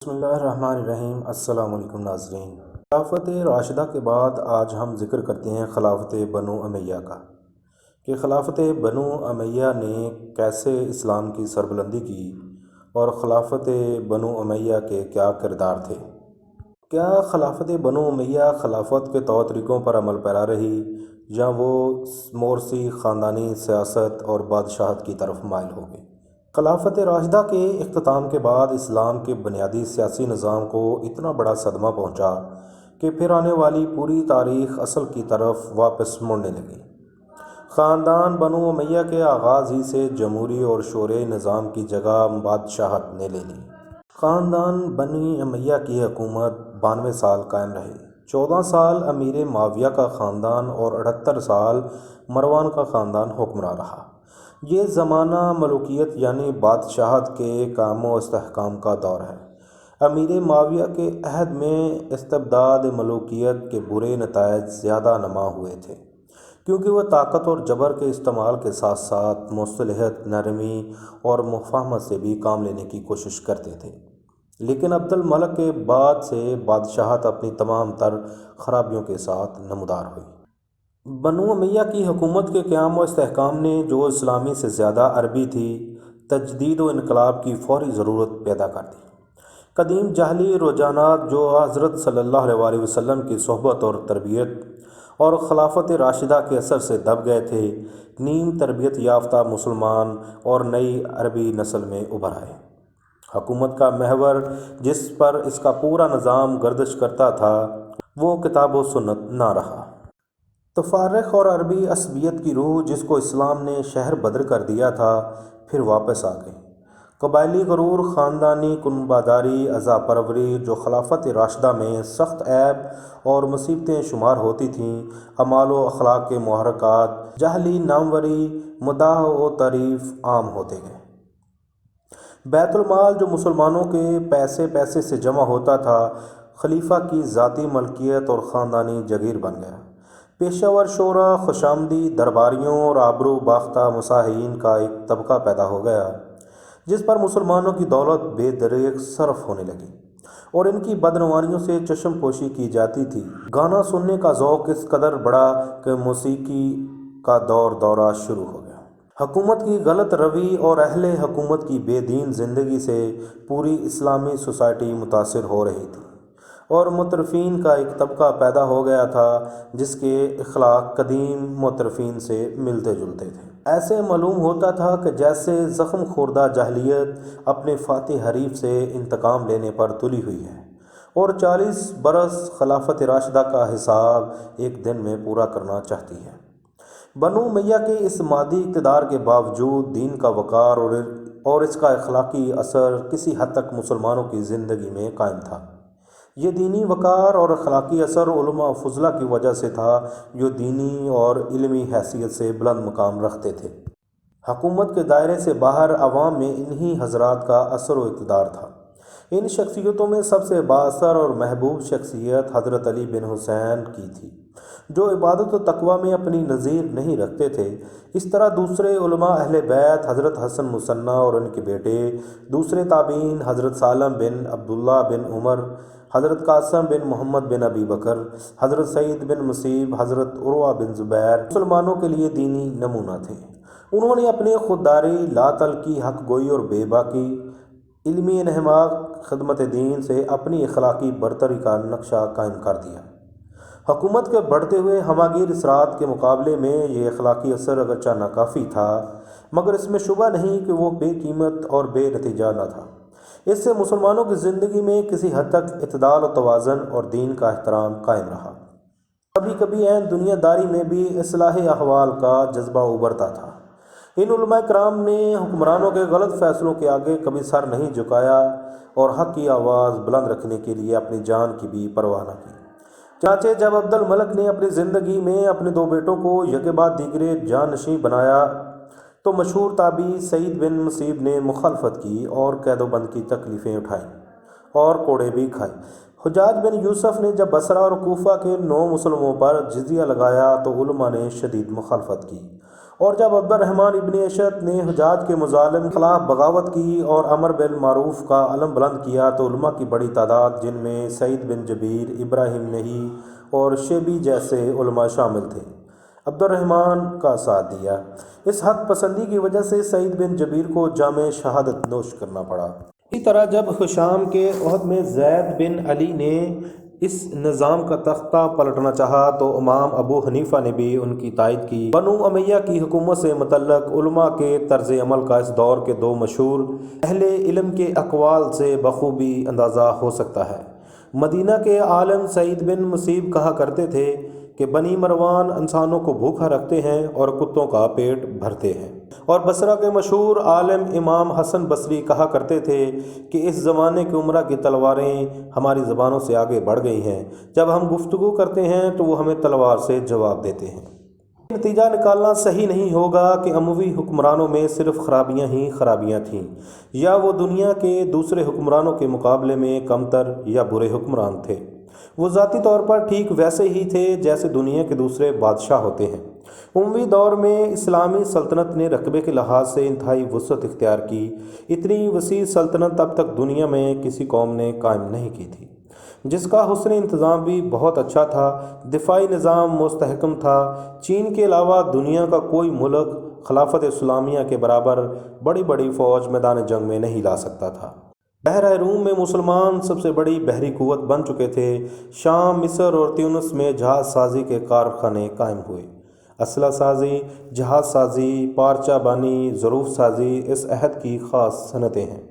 بسم اللہ الرحمن الرحیم۔ السلام علیکم ناظرین۔ خلافت راشدہ کے بعد آج ہم ذکر کرتے ہیں خلافت بنو امیہ کا، کہ خلافت بنو امیہ نے کیسے اسلام کی سربلندی کی اور خلافت بنو امیہ کے کیا کردار تھے۔ کیا خلافت بنو امیہ خلافت کے طور طریقوں پر عمل پیرا رہی یا وہ مورسی خاندانی سیاست اور بادشاہت کی طرف مائل ہو گئی؟ خلافت راشدہ کے اختتام کے بعد اسلام کے بنیادی سیاسی نظام کو اتنا بڑا صدمہ پہنچا کہ پھر آنے والی پوری تاریخ اصل کی طرف واپس مڑنے لگی۔ خاندان بنو امیہ کے آغاز ہی سے جمہوری اور شورئی نظام کی جگہ بادشاہت نے لے لی۔ خاندان بنی امیہ کی حکومت 92 سال قائم رہی۔ 14 سال امیر معاویہ کا خاندان اور 78 سال مروان کا خاندان حکمراں رہا۔ یہ زمانہ ملوکیت یعنی بادشاہت کے قیام و استحکام کا دور ہے۔ امیر معاویہ کے عہد میں استبداد ملوکیت کے برے نتائج زیادہ نما ہوئے تھے، کیونکہ وہ طاقت اور جبر کے استعمال کے ساتھ ساتھ مصلحت، نرمی اور مفاہمت سے بھی کام لینے کی کوشش کرتے تھے۔ لیکن عبد الملک کے بعد سے بادشاہت اپنی تمام تر خرابیوں کے ساتھ نمودار ہوئی۔ بنو امیہ کی حکومت کے قیام و استحکام نے، جو اسلامی سے زیادہ عربی تھی، تجدید و انقلاب کی فوری ضرورت پیدا کر دی۔ قدیم جاہلی رجحانات جو حضرت صلی اللہ علیہ وسلم کی صحبت اور تربیت اور خلافت راشدہ کے اثر سے دب گئے تھے، نیم تربیت یافتہ مسلمان اور نئی عربی نسل میں ابھر آئے۔ حکومت کا محور جس پر اس کا پورا نظام گردش کرتا تھا، وہ کتاب و سنت نہ رہا۔ تفرق اور عربی عصبیت کی روح جس کو اسلام نے شہر بدر کر دیا تھا، پھر واپس آ گئی۔ قبائلی غرور، خاندانی کنباداری، عزا پروری جو خلافت راشدہ میں سخت عیب اور مصیبتیں شمار ہوتی تھیں، اعمال و اخلاق کے محرکات، جاہلی ناموری، مداح و تعریف عام ہوتے گئے۔ بیت المال جو مسلمانوں کے پیسے سے جمع ہوتا تھا، خلیفہ کی ذاتی ملکیت اور خاندانی جگیر بن گیا۔ پیشہ ور شعراء، خوشامدی درباریوں اور آبرو باختہ مساحین کا ایک طبقہ پیدا ہو گیا، جس پر مسلمانوں کی دولت بے دریغ صرف ہونے لگی اور ان کی بدعنوانیوں سے چشم پوشی کی جاتی تھی۔ گانا سننے کا ذوق اس قدر بڑھا کہ موسیقی کا دورہ شروع ہو گیا۔ حکومت کی غلط روی اور اہل حکومت کی بے دین زندگی سے پوری اسلامی سوسائٹی متاثر ہو رہی تھی اور مترفین کا ایک طبقہ پیدا ہو گیا تھا جس کے اخلاق قدیم مترفین سے ملتے جلتے تھے۔ ایسے معلوم ہوتا تھا کہ جیسے زخم خوردہ جاہلیت اپنے فاتح حریف سے انتقام لینے پر تلی ہوئی ہے اور 40 برس خلافت راشدہ کا حساب ایک دن میں پورا کرنا چاہتی ہے۔ بنو امیہ کے اس مادی اقتدار کے باوجود دین کا وقار اور اس کا اخلاقی اثر کسی حد تک مسلمانوں کی زندگی میں قائم تھا۔ یہ دینی وقار اور اخلاقی اثر علماء فضلہ کی وجہ سے تھا، جو دینی اور علمی حیثیت سے بلند مقام رکھتے تھے۔ حکومت کے دائرے سے باہر عوام میں انہی حضرات کا اثر و اقتدار تھا۔ ان شخصیتوں میں سب سے بااثر اور محبوب شخصیت حضرت علی بن حسین کی تھی، جو عبادت و تقویٰ میں اپنی نظیر نہیں رکھتے تھے۔ اس طرح دوسرے علماء اہل بیت حضرت حسن مثنیٰ اور ان کے بیٹے، دوسرے تابعین حضرت سالم بن عبداللہ بن عمر، حضرت قاسم بن محمد بن ابی بکر، حضرت سعید بن مسیب، حضرت عروہ بن زبیر مسلمانوں کے لیے دینی نمونہ تھے۔ انہوں نے اپنی خودداری، لا تلقی، حق گوئی اور بے باکی، علمی انہماک، خدمت دین سے اپنی اخلاقی برتری کا نقشہ قائم کر دیا۔ حکومت کے بڑھتے ہوئے ہماگیر اثرات کے مقابلے میں یہ اخلاقی اثر اگرچہ ناکافی تھا، مگر اس میں شبہ نہیں کہ وہ بے قیمت اور بے نتیجہ نہ تھا۔ اس سے مسلمانوں کی زندگی میں کسی حد تک اعتدال و توازن اور دین کا احترام قائم رہا۔ کبھی کبھی عین دنیا داری میں بھی اصلاح احوال کا جذبہ ابھرتا تھا۔ ان علماء کرام نے حکمرانوں کے غلط فیصلوں کے آگے کبھی سر نہیں جھکایا اور حق کی آواز بلند رکھنے کے لیے اپنی جان کی بھی پرواہ نہ کی۔ چنانچہ جب عبد الملک نے اپنی زندگی میں اپنے 2 بیٹوں کو یکے بعد دیگرے جانشین بنایا تو مشہور تابعی سعید بن مسیب نے مخالفت کی اور قید و بند کی تکلیفیں اٹھائیں اور کوڑے بھی کھائے۔ حجاج بن یوسف نے جب بصرہ اور کوفہ کے 9 مسلموں پر جزیہ لگایا تو علماء نے شدید مخالفت کی اور جب عبد الرحمن ابن اشد نے حجاج کے مظالم کے خلاف بغاوت کی اور امر بالمعروف کا علم بلند کیا تو علماء کی بڑی تعداد جن میں سعید بن جبیر، ابراہیم نہی اور شیبی جیسے علماء شامل تھے، عبد الرحمن کا ساتھ دیا۔ اس حق پسندی کی وجہ سے سعید بن جبیر کو جام شہادت نوش کرنا پڑا۔ اسی طرح جب حشام کے عہد میں زید بن علی نے اس نظام کا تختہ پلٹنا چاہا تو امام ابو حنیفہ نے بھی ان کی تائید کی۔ بنو امیہ کی حکومت سے متعلق علماء کے طرز عمل کا اس دور کے دو مشہور اہل علم کے اقوال سے بخوبی اندازہ ہو سکتا ہے۔ مدینہ کے عالم سعید بن مسیب کہا کرتے تھے کہ بنی مروان انسانوں کو بھوکا رکھتے ہیں اور کتوں کا پیٹ بھرتے ہیں، اور بصرہ کے مشہور عالم امام حسن بصری کہا کرتے تھے کہ اس زمانے کے عمرہ کی تلواریں ہماری زبانوں سے آگے بڑھ گئی ہیں، جب ہم گفتگو کرتے ہیں تو وہ ہمیں تلوار سے جواب دیتے ہیں۔ نتیجہ نکالنا صحیح نہیں ہوگا کہ اموی حکمرانوں میں صرف خرابیاں ہی خرابیاں تھیں، یا وہ دنیا کے دوسرے حکمرانوں کے مقابلے میں کمتر یا برے حکمران تھے۔ وہ ذاتی طور پر ٹھیک ویسے ہی تھے جیسے دنیا کے دوسرے بادشاہ ہوتے ہیں۔ اموی دور میں اسلامی سلطنت نے رقبے کے لحاظ سے انتہائی وسعت اختیار کی۔ اتنی وسیع سلطنت اب تک دنیا میں کسی قوم نے قائم نہیں کی تھی، جس کا حسن انتظام بھی بہت اچھا تھا، دفاعی نظام مستحکم تھا۔ چین کے علاوہ دنیا کا کوئی ملک خلافت اسلامیہ کے برابر بڑی بڑی فوج میدان جنگ میں نہیں لا سکتا تھا۔ بحیرہ روم میں مسلمان سب سے بڑی بحری قوت بن چکے تھے۔ شام، مصر اور تیونس میں جہاز سازی کے کارخانے قائم ہوئے۔ اسلحہ سازی، جہاز سازی، پارچہ بانی، ظروف سازی اس عہد کی خاص صنعتیں ہیں۔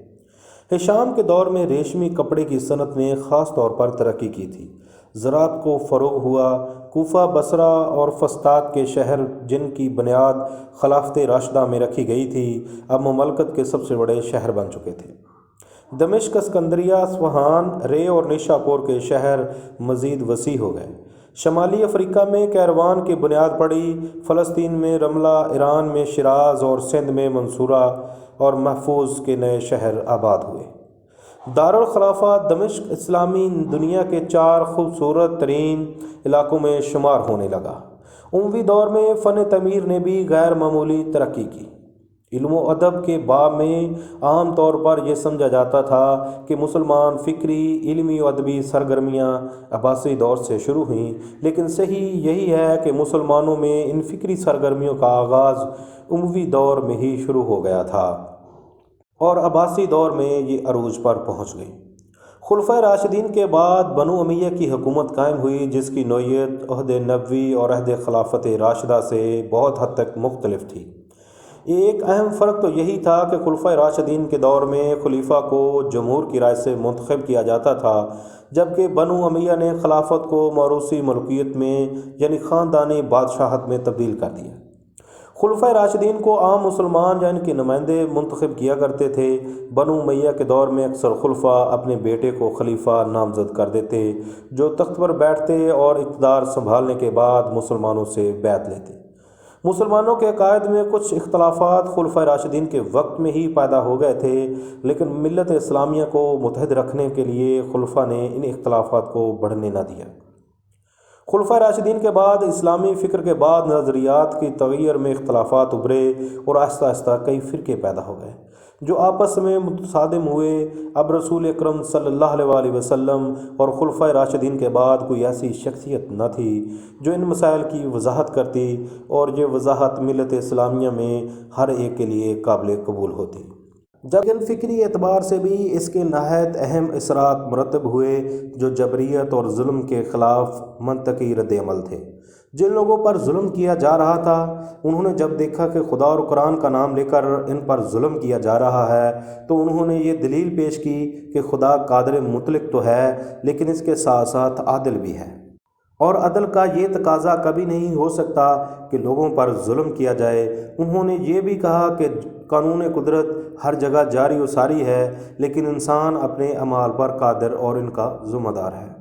ہشام کے دور میں ریشمی کپڑے کی صنعت نے خاص طور پر ترقی کی تھی۔ زراعت کو فروغ ہوا۔ کوفہ، بصرہ اور فسطاط کے شہر جن کی بنیاد خلافت راشدہ میں رکھی گئی تھی، اب مملکت کے سب سے بڑے شہر بن چکے تھے۔ دمشق، اسکندریہ، اصفہان، رے اور نیشاپور کے شہر مزید وسیع ہو گئے۔ شمالی افریقہ میں کیروان کی بنیاد پڑی۔ فلسطین میں رملہ، ایران میں شیراز اور سندھ میں منصورہ اور محفوظ کے نئے شہر آباد ہوئے۔ دارالخلافہ دمشق اسلامی دنیا کے 4 خوبصورت ترین علاقوں میں شمار ہونے لگا۔ اموی دور میں فن تعمیر نے بھی غیر معمولی ترقی کی۔ علم و ادب کے باب میں عام طور پر یہ سمجھا جاتا تھا کہ مسلمان فکری، علمی و ادبی سرگرمیاں عباسی دور سے شروع ہوئیں، لیکن صحیح یہی ہے کہ مسلمانوں میں ان فکری سرگرمیوں کا آغاز اموی دور میں ہی شروع ہو گیا تھا اور عباسی دور میں یہ عروج پر پہنچ گئی۔ خلفائے راشدین کے بعد بنو امیہ کی حکومت قائم ہوئی، جس کی نوعیت عہد نبوی اور عہد خلافت راشدہ سے بہت حد تک مختلف تھی۔ ایک اہم فرق تو یہی تھا کہ خلفائے راشدین کے دور میں خلیفہ کو جمہور کی رائے سے منتخب کیا جاتا تھا، جبکہ بنو امیہ نے خلافت کو موروثی ملکیت میں یعنی خاندانی بادشاہت میں تبدیل کر دیا۔ خلفائے راشدین کو عام مسلمان یا ان کے نمائندے منتخب کیا کرتے تھے۔ بنو امیہ کے دور میں اکثر خلفاء اپنے بیٹے کو خلیفہ نامزد کر دیتے، جو تخت پر بیٹھتے اور اقتدار سنبھالنے کے بعد مسلمانوں سے بیعت لیتے۔ مسلمانوں کے عقائد میں کچھ اختلافات خلفائے راشدین کے وقت میں ہی پیدا ہو گئے تھے، لیکن ملت اسلامیہ کو متحد رکھنے کے لیے خلفاء نے ان اختلافات کو بڑھنے نہ دیا۔ خلفائے راشدین کے بعد اسلامی فکر کے بعد نظریات کی تغیر میں اختلافات ابھرے اور آہستہ آہستہ کئی فرقے پیدا ہو گئے جو آپس میں متصادم ہوئے۔ اب رسول اکرم صلی اللہ علیہ وسلم اور خلفائے راشدین کے بعد کوئی ایسی شخصیت نہ تھی جو ان مسائل کی وضاحت کرتی، اور یہ وضاحت ملت اسلامیہ میں ہر ایک کے لیے قابل قبول ہوتی۔ جب ان فکری اعتبار سے بھی اس کے نہایت اہم اثرات مرتب ہوئے جو جبریت اور ظلم کے خلاف منطقی رد عمل تھے۔ جن لوگوں پر ظلم کیا جا رہا تھا، انہوں نے جب دیکھا کہ خدا اور قرآن کا نام لے کر ان پر ظلم کیا جا رہا ہے، تو انہوں نے یہ دلیل پیش کی کہ خدا قادر مطلق تو ہے، لیکن اس کے ساتھ ساتھ عادل بھی ہے، اور عدل کا یہ تقاضا کبھی نہیں ہو سکتا کہ لوگوں پر ظلم کیا جائے۔ انہوں نے یہ بھی کہا کہ قانون قدرت ہر جگہ جاری و ساری ہے، لیکن انسان اپنے اعمال پر قادر اور ان کا ذمہ دار ہے۔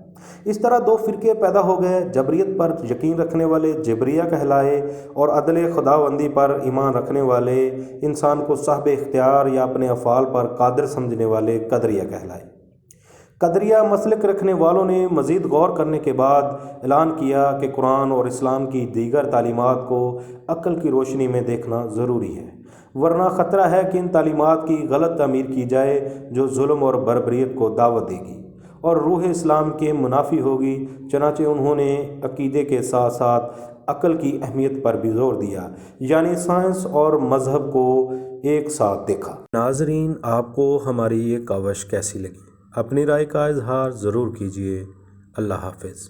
اس طرح 2 فرقے پیدا ہو گئے۔ جبریت پر یقین رکھنے والے جبریہ کہلائے، اور عدل خداوندی پر ایمان رکھنے والے انسان کو صاحب اختیار یا اپنے افعال پر قادر سمجھنے والے قدریہ کہلائے۔ قدریہ مسلک رکھنے والوں نے مزید غور کرنے کے بعد اعلان کیا کہ قرآن اور اسلام کی دیگر تعلیمات کو عقل کی روشنی میں دیکھنا ضروری ہے، ورنہ خطرہ ہے کہ ان تعلیمات کی غلط تعمیر کی جائے جو ظلم اور بربریت کو دعوت دے گی اور روح اسلام کے منافی ہوگی۔ چنانچہ انہوں نے عقیدے کے ساتھ ساتھ عقل کی اہمیت پر بھی زور دیا، یعنی سائنس اور مذہب کو ایک ساتھ دیکھا۔ ناظرین، آپ کو ہماری یہ کاوش کیسی لگی؟ اپنی رائے کا اظہار ضرور کیجیے۔ اللہ حافظ۔